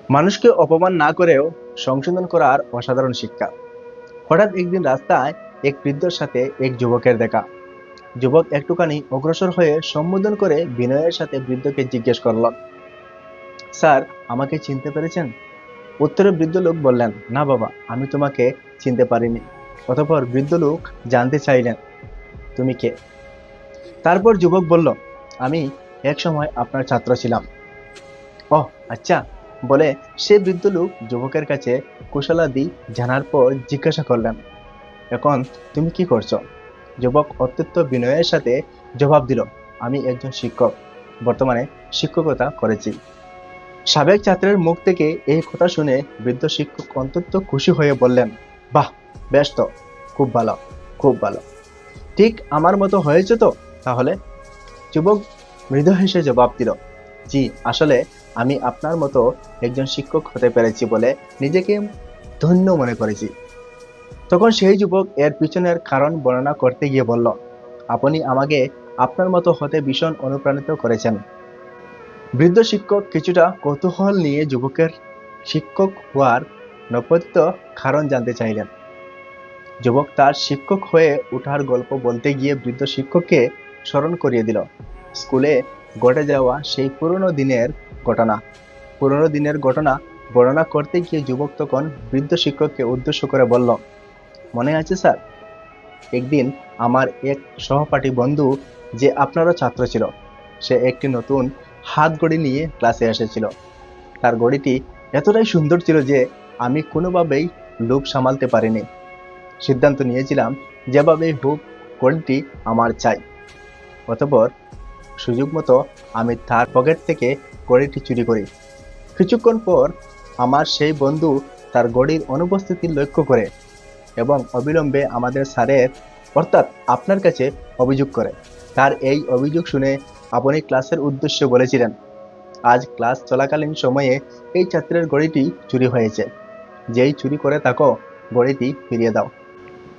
মানুষকে অপমান না করেও সংশোধন করার অসাধারণ শিক্ষা। হঠাৎ একদিন রাস্তায় এক বৃদ্ধর সাথে এক যুবকের দেখা। যুবক একটুখানি অগ্রসর হয়ে সম্বোধন করে বিনয়ের সাথে বৃদ্ধকে জিজ্ঞেস করল, স্যার, আমাকে চিনতে পেরেছেন? উত্তরে বৃদ্ধ লোক বললেন, না বাবা, আমি তোমাকে চিনতে পারিনি। অতঃপর বৃদ্ধ লোক জানতে চাইলেন, তুমি কে? তারপর যুবক বলল, আমি এক সময় আপনার ছাত্র ছিলাম। ও আচ্ছা, বলে সে বৃদ্ধ লোক যুবকের কাছে কুশলাদি জানার পর জিজ্ঞাসা করলেন, এখন তুমি কি করছো? যুবক অত্যন্ত বিনয়ের সাথে জবাব দিল, আমি একজন শিক্ষক, বর্তমানে শিক্ষকতা করেছি। সাবেক ছাত্রের মুখ থেকে এই কথা শুনে বৃদ্ধ শিক্ষক অত্যন্ত খুশি হয়ে বললেন, বাহ, বেশ তো, খুব ভালো, খুব ভালো। ঠিক আমার মতো হয়েছে তো তাহলে? যুবক মৃদু হেসে জবাব দিল, জি, আসলে আমি আপনার মতো একজন শিক্ষক হতে পেরেছি বলে নিজেকে ধন্য মনে করেছি। তখন সেই যুবক এর পিছনের কারণ বর্ণনা করতে গিয়ে বলল, আপনি আমাকে আপনার মতো হতে ভীষণ অনুপ্রাণিত করেছেন। বৃদ্ধ শিক্ষক কিছুটা কৌতূহল নিয়ে যুবকের শিক্ষক হওয়ার নেপথ্য কারণ জানতে চাইলেন। যুবক তার শিক্ষক হয়ে ওঠার গল্প বলতে গিয়ে বৃদ্ধ শিক্ষককে স্মরণ করিয়ে দিল স্কুলে ঘটে যাওয়া সেই পুরনো দিনের ঘটনা বর্ণনা করতে গিয়ে যুবক তখন বৃদ্ধ শিক্ষককে উদ্দেশ্য করে বলল, মনে আছে স্যার, একদিন আমার এক সহপাঠী বন্ধু, যে আপনারও ছাত্র ছিল, সে একটি নতুন হাত ঘড়ি নিয়ে ক্লাসে এসেছিল। তার ঘড়িটি এতটাই সুন্দর ছিল যে আমি কোনোভাবেই লোভ সামলাতে পারিনি। সিদ্ধান্ত নিয়েছিলাম, যেভাবেই হোক ঘড়িটি আমার চাই। অতঃপর সুযোগ মতো আমি তার পকেট থেকে ঘড়িটি চুরি করি। কিছুক্ষণ পর আমার সেই বন্ধু তার ঘড়ির অনুপস্থিতি লক্ষ্য করে এবং অবিলম্বে আমাদের স্যারের অর্থাৎ আপনার কাছে অভিযোগ করে। তার এই অভিযোগ শুনে আপনি ক্লাসের উদ্দেশ্যে বলেছিলেন, আজ ক্লাস চলাকালীন সময়ে এই ছাত্রের ঘড়িটি চুরি হয়েছে, যেই চুরি করে তাকে ঘড়িটি ফিরিয়ে দাও।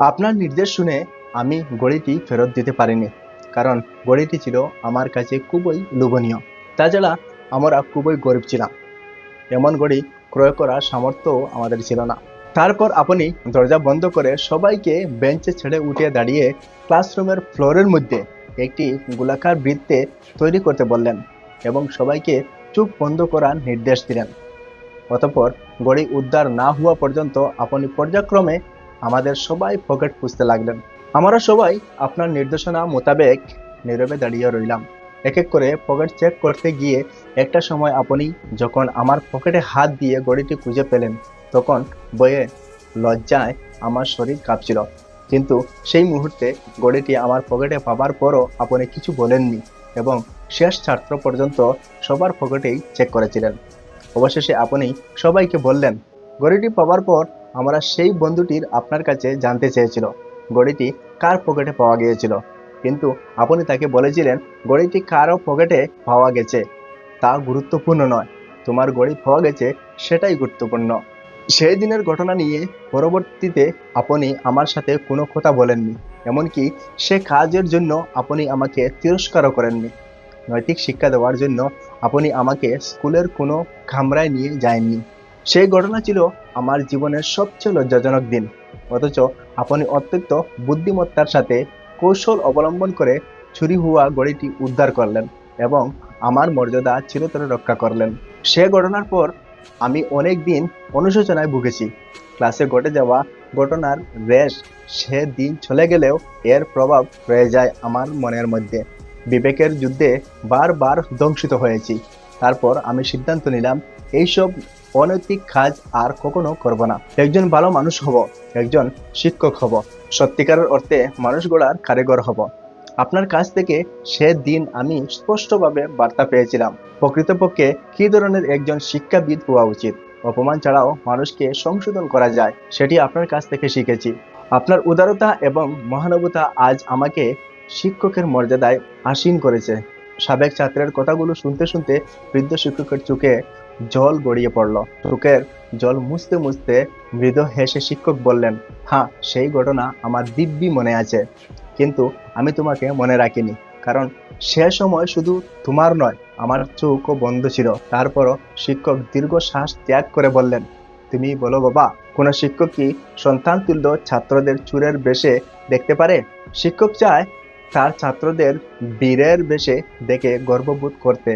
আপনার নির্দেশ শুনে আমি ঘড়িটি ফেরত দিতে পারিনি, কারণ ঘড়িটি ছিল আমার কাছে খুবই লোভনীয়। তাছাড়া আমরা খুবই গরিব ছিলাম, এমন ঘড়ি ক্রয় করার সামর্থ্য আমাদের ছিল না। তারপর আপনি দরজা বন্ধ করে সবাইকে বেঞ্চে ছেড়ে উঠে দাঁড়িয়ে ক্লাসরুমের ফ্লোরের মধ্যে একটি গোলাকার বৃত্তে তৈরি করতে বললেন এবং সবাইকে চোখ বন্ধ করার নির্দেশ দিলেন। অতঃপর ঘড়ি উদ্ধার না হওয়া পর্যন্ত আপনি পর্যায়ক্রমে আমাদের সবাই পকেট খুঁজতে লাগলেন। আমরা সবাই আপনার নির্দেশনা মোতাবেক নীরবে দাঁড়িয়ে রইলাম। এক এক করে পকেট চেক করতে গিয়ে একটা সময় আপনি যখন আমার পকেটে হাত দিয়ে ঘড়িটি খুঁজে পেলেন, তখন ভয়ে লজ্জায় আমার শরীর কাঁপছিল। কিন্তু সেই মুহূর্তে ঘড়িটি আমার পকেটে পাবার পরও আপনি কিছু বলেননি এবং শেষ ছাত্র পর্যন্ত সবার পকেটেই চেক করেছিলেন। অবশেষে আপনি সবাইকে বললেন, ঘড়িটি পাওয়ার পর আমরা সেই বন্ধুটির আপনার কাছে জানতে চেয়েছিল ঘড়িটি কার পকেটে পাওয়া গিয়েছিল, কিন্তু আপনি তাকে বলেছিলেন ঘড়িটি কারো পকেটে পাওয়া গেছে তা গুরুত্বপূর্ণ নয়, তোমার ঘড়ি পাওয়া গেছে সেটাই গুরুত্বপূর্ণ। সেই দিনের ঘটনা নিয়ে পরবর্তীতে আপনি আমার সাথে কোনো কথা বলেননি, এমনকি সে কাজের জন্য আপনি আমাকে তিরস্কারও করেননি। নৈতিক শিক্ষা দেওয়ার জন্য আপনি আমাকে স্কুলের কোনো কামরায় নিয়ে যায়নি। সেই ঘটনা ছিল আমার জীবনের সবচেয়ে লজ্জাজনক দিন, অথচ আপনি অত্যন্ত বুদ্ধিমত্তার সাথে কৌশল অবলম্বন করে চুরি হওয়া ঘড়িটি উদ্ধার করলেন এবং আমার মর্যাদা চিরতরে রক্ষা করলেন। সে ঘটনার পর আমি অনেক দিন অনুশোচনায় ভুগেছি। ক্লাসে ঘটে যাওয়া ঘটনার রেশ সে দিন চলে গেলেও এর প্রভাব রয়ে যায় আমার মনের মধ্যে। বিবেকের যুদ্ধে বারবার ধ্বংসিত হয়েছি। তারপর আমি সিদ্ধান্ত নিলাম, এইসব অনৈতিক কাজ আর কখনো করব না। একজন ভালো মানুষ হব, একজন শিক্ষক হব, সত্যিকারের অর্থে মানুষ গড়ার কারিগর হব। আপনার কাছ থেকে সে দিন আমি স্পষ্টভাবে বার্তা পেয়েছিলাম প্রকৃতপক্ষে কী ধরনের একজন শিক্ষাবিদ হওয়া উচিত। অপমান ছাড়াও মানুষকে সংশোধন করা যায়, সেটি আপনার কাছ থেকে শিখেছি। আপনার উদারতা এবং মহানুভবতা আজ আমাকে শিক্ষকের মর্যাদায় আসীন করেছে। সাবেক ছাত্রের কথাগুলো শুনতে শুনতে বৃদ্ধ শিক্ষকের চোখে জল গড়িয়ে পড়ল। চোখের জল মুছতে মুছতে মৃদু হেসে শিক্ষক বললেন, হ্যাঁ, সেই ঘটনা আমার দিব্যি মনে আছে, কিন্তু আমি তোমাকে মনে রাখিনি, কারণ সে সময় শুধু তোমার নয়, আমার চোখও বন্ধ ছিল। তারপরও শিক্ষক দীর্ঘ শ্বাস ত্যাগ করে বললেন, তুমি বলো বাবা, কোনো শিক্ষক কি সন্তান তুল্য ছাত্রদের চোরের বেশে দেখতে পারে? শিক্ষক চায় তার ছাত্রদের বীরের বেশে দেখে গর্ববোধ করতে।